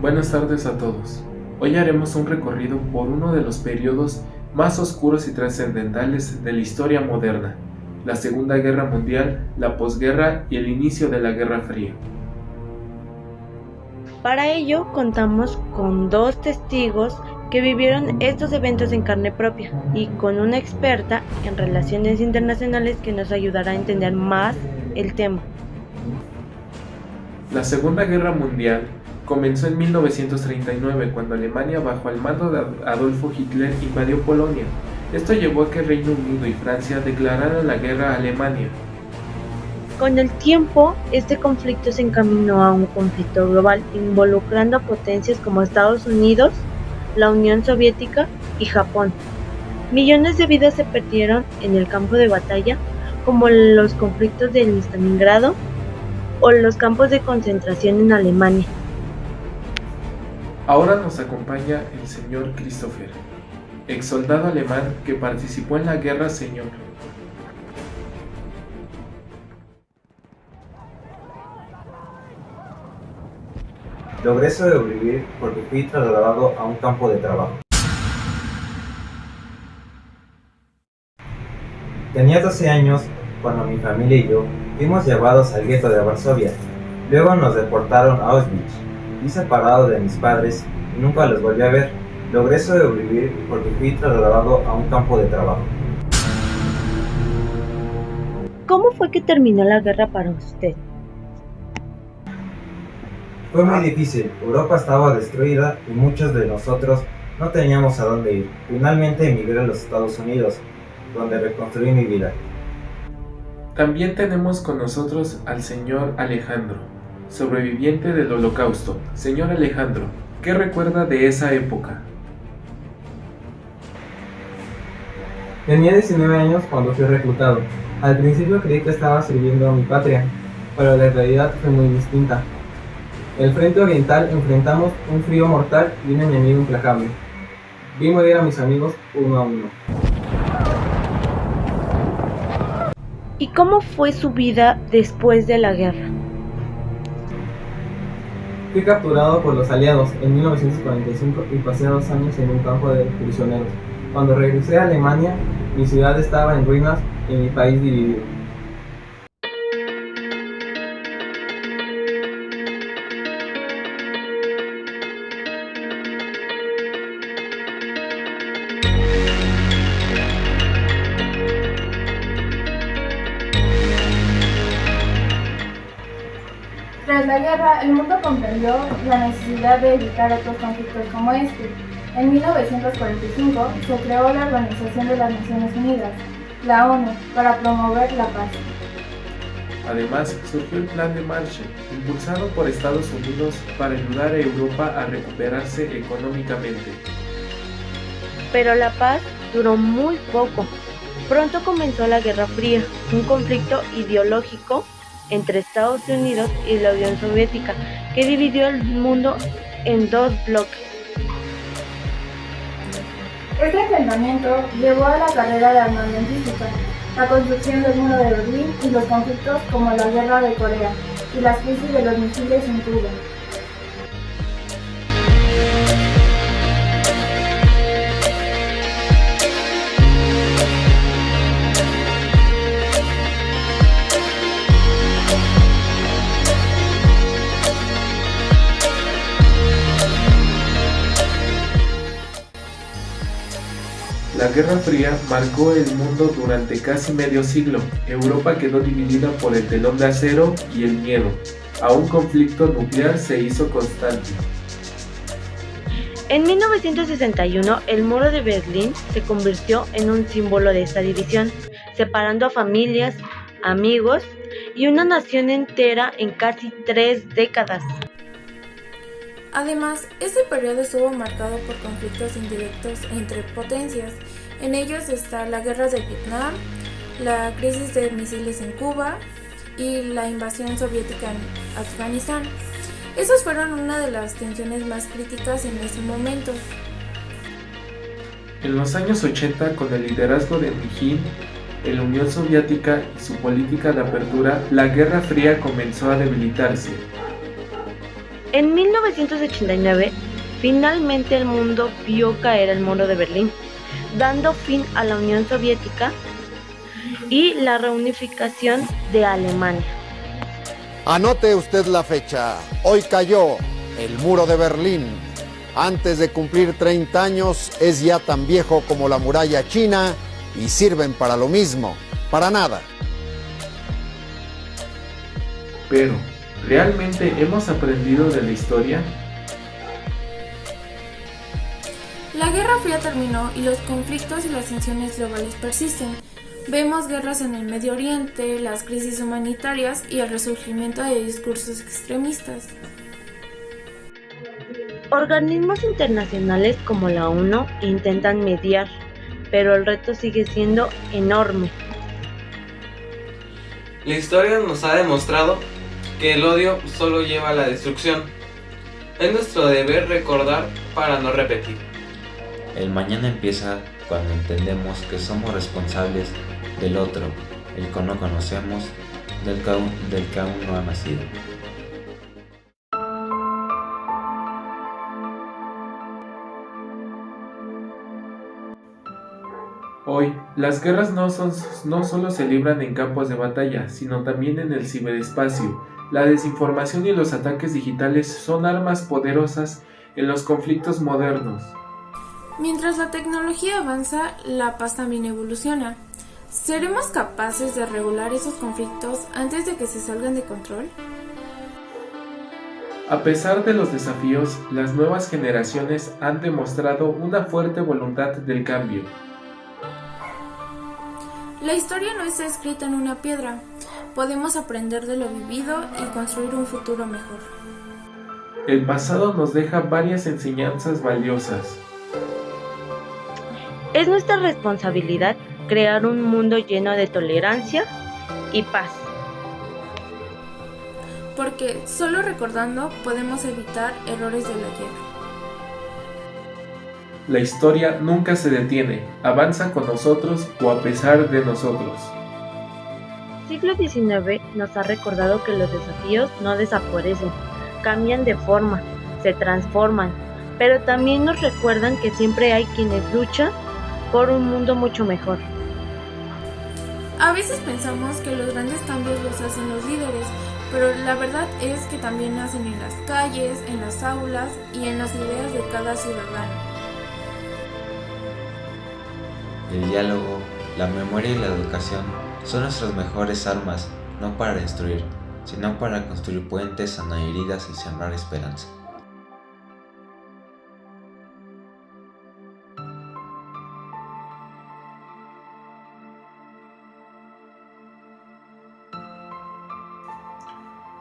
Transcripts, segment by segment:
Buenas tardes a todos. Hoy haremos un recorrido por uno de los periodos más oscuros y trascendentales de la historia moderna, la Segunda Guerra Mundial, la posguerra y el inicio de la Guerra Fría. Para ello contamos con dos testigos que vivieron estos eventos en carne propia y con una experta en relaciones internacionales que nos ayudará a entender más el tema. La Segunda Guerra Mundial comenzó en 1939 cuando Alemania, bajo el mando de Adolfo Hitler, invadió Polonia. Esto llevó a que Reino Unido y Francia declararan la guerra a Alemania. Con el tiempo, este conflicto se encaminó a un conflicto global involucrando a potencias como Estados Unidos, la Unión Soviética y Japón. Millones de vidas se perdieron en el campo de batalla, como los conflictos de Stalingrado o los campos de concentración en Alemania. Ahora nos acompaña el señor Christopher, ex soldado alemán que participó en la guerra. Señor, logré sobrevivir porque fui trasladado a un campo de trabajo. Tenía 12 años cuando mi familia y yo fuimos llevados al gueto de Varsovia. Luego nos deportaron a Auschwitz. Fui separado de mis padres y nunca los volví a ver. Logré sobrevivir porque fui trasladado a un campo de trabajo. ¿Cómo fue que terminó la guerra para usted? Fue muy difícil, Europa estaba destruida y muchos de nosotros no teníamos a dónde ir. Finalmente emigré a los Estados Unidos, donde reconstruí mi vida. también tenemos con nosotros al señor Alejandro, sobreviviente del Holocausto. Señor Alejandro, ¿qué recuerda de esa época? Tenía 19 años cuando fui reclutado. Al principio creí que estaba sirviendo a mi patria, pero la realidad fue muy distinta. En el frente oriental enfrentamos un frío mortal y un enemigo implacable. Vi morir a mis amigos uno a uno. ¿Y cómo fue su vida después de la guerra? Fui capturado por los aliados en 1945 y pasé 2 años en un campo de prisioneros. Cuando regresé a Alemania, mi ciudad estaba en ruinas y mi país dividido. Tras la guerra, el mundo comprendió la necesidad de evitar otros conflictos como este. En 1945 se creó la Organización de las Naciones Unidas, la ONU, para promover la paz. Además, surgió el Plan de Marshall, impulsado por Estados Unidos para ayudar a Europa a recuperarse económicamente. Pero la paz duró muy poco. Pronto comenzó la Guerra Fría, un conflicto ideológico entre Estados Unidos y la Unión Soviética que dividió el mundo en dos bloques. Este enfrentamiento llevó a la carrera de armamentística, la construcción del muro de Berlín y los conflictos como la Guerra de Corea y las crisis de los misiles en Cuba. La Guerra Fría marcó el mundo durante casi medio siglo. Europa quedó dividida por el telón de acero y el miedo a un conflicto nuclear se hizo constante. En 1961, el muro de Berlín se convirtió en un símbolo de esta división, separando a familias, amigos y una nación entera en casi 3 décadas. Además, este periodo estuvo marcado por conflictos indirectos entre potencias. En ellos está la guerra de Vietnam, la crisis de misiles en Cuba y la invasión soviética en Afganistán. Esas fueron una de las tensiones más críticas en ese momento. En los años 80, con el liderazgo de Mijin en la Unión Soviética y su política de apertura, la Guerra Fría comenzó a debilitarse. En 1989, finalmente el mundo vio caer el muro de Berlín, dando fin a la Unión Soviética y la reunificación de Alemania. Anote usted la fecha. Hoy cayó el muro de Berlín. Antes de cumplir 30 años es ya tan viejo como la muralla china y sirven para lo mismo, para nada. Pero, ¿realmente hemos aprendido de la historia? La Guerra Fría terminó y los conflictos y las tensiones globales persisten. Vemos guerras en el Medio Oriente, las crisis humanitarias y el resurgimiento de discursos extremistas. Organismos internacionales como la ONU intentan mediar, pero el reto sigue siendo enorme. La historia nos ha demostrado que el odio solo lleva a la destrucción. Es nuestro deber recordar para no repetir. El mañana empieza cuando entendemos que somos responsables del otro, el que no conocemos, del que aún no ha nacido. Hoy, las guerras no solo se libran en campos de batalla, sino también en el ciberespacio. La desinformación y los ataques digitales son armas poderosas en los conflictos modernos. Mientras la tecnología avanza, la paz también evoluciona. ¿Seremos capaces de regular esos conflictos antes de que se salgan de control? A pesar de los desafíos, las nuevas generaciones han demostrado una fuerte voluntad del cambio. La historia no está escrita en una piedra. Podemos aprender de lo vivido y construir un futuro mejor. El pasado nos deja varias enseñanzas valiosas. Es nuestra responsabilidad crear un mundo lleno de tolerancia y paz. Porque solo recordando podemos evitar errores de la guerra. La historia nunca se detiene, avanza con nosotros o a pesar de nosotros. El siglo XIX nos ha recordado que los desafíos no desaparecen, cambian de forma, se transforman, pero también nos recuerdan que siempre hay quienes luchan por un mundo mucho mejor. A veces pensamos que los grandes cambios los hacen los líderes, pero la verdad es que también nacen en las calles, en las aulas y en las ideas de cada ciudadano. El diálogo, la memoria y la educación son nuestras mejores armas, no para destruir, sino para construir puentes, sanar heridas y sembrar esperanza.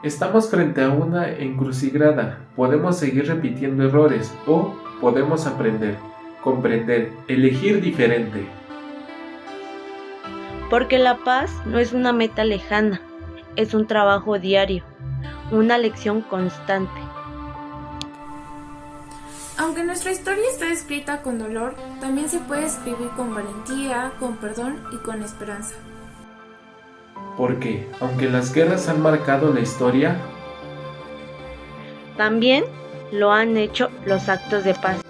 Estamos frente a una encrucijada. Podemos seguir repitiendo errores o podemos aprender, comprender, elegir diferente. Porque la paz no es una meta lejana, es un trabajo diario, una lección constante. Aunque nuestra historia está escrita con dolor, también se puede escribir con valentía, con perdón y con esperanza. Porque, aunque las guerras han marcado la historia, también lo han hecho los actos de paz.